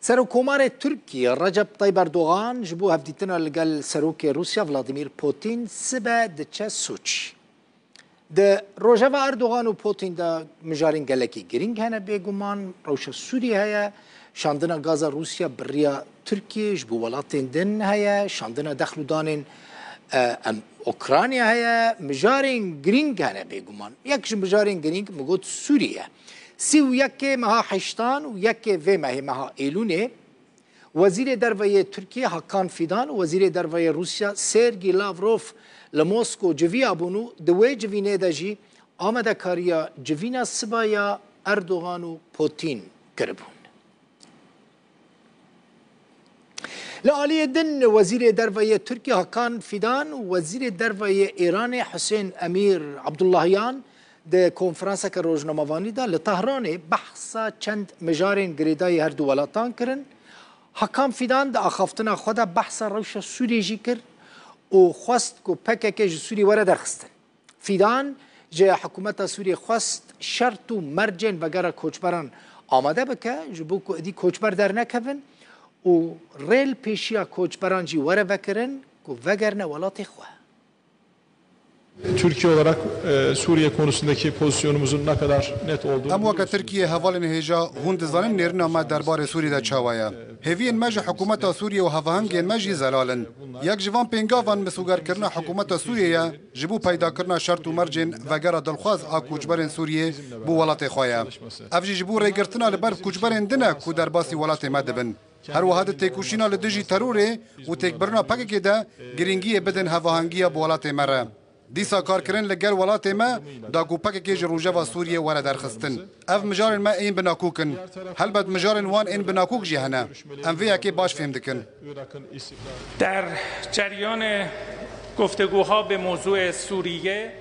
سروکومار ترکیه رجب طیب اردوغان جبو هفدیتنا لگل سروک روسیا ولادیمیر پوتین سبه دچه سوچ. ده روژاوا اردوغان و پوتین ده مجارین گلکی گرینگ هنه بگومان روش سوریه هیا شاندنا گازا روسیا بریا ترکیه جبو ولاتین دن هیا شاندنا دخلو دانین اوکرانیا هیا مجارین گرینگ هنه بگومان یکش مجارین گرینگ مگود سوریه سیو یک مها حشتان و یک و مها ایلونه وزیر درویه ترکیه حکان فیدان و وزیر درویه روسیا سرگی لاوروف لموسکو جوی ابونو دوی جوینه دجی آمده کاریا جوینا سبایا اردوغان و پوتین کربون. لعالی دن وزیر درویه ترکیه حکان فیدان و وزیر درویه ایران حسین امیر عبداللهیان ده کنفرانس که روزنامه‌وانی دا لطهران بحثا چند مجارین گریدای هر دو ولاتان کرن حکام فیدان ده آخافتنا خدا بحثا روش سوری جی کر و خواست که پکه سوری وره درخستن فیدان جه حکومت سوری خواست شرط و مرجن وگره کوچبران آماده بکه جبو که ادی کوچبر در نکبن و ریل پیشیا کوچبران جی وره وکرن که وگرنه ولات خواه. Türkiye olarak Suriye konusundaki pozisyonumuzun ne kadar net olduğunu Ama vaka Türkiye havalin heja hund zanin nerina ma derbar Suriye'de çavaya. Heviyen mej hükümeta Suriye ve havahangên mej zelalin. Yak jivan pengavan mesugar kirna hükümeta Suriye'ye jibu peyda kirna şart û mercên vegera dilxwaz a koçberên Suriye bu welatê xwe ye. Ev jî ji bo rêgirtina li ber koçberên din e ku derbasî welatê me dibin. Her wiha di têkoşîna li dijî terorê û têkbirina pekekê de giringiyê bidin hevahangiya bu welatê me re. دیسا کارکرین لگر ولات ما دا گوپک که روجوا سوریه ور درخستن اف مجارن ما این بناکوکن هلبت مجارن وان این بناکوک جهنه ام ویا که باش فهم دکن در جریان گفتگوها به موضوع سوریه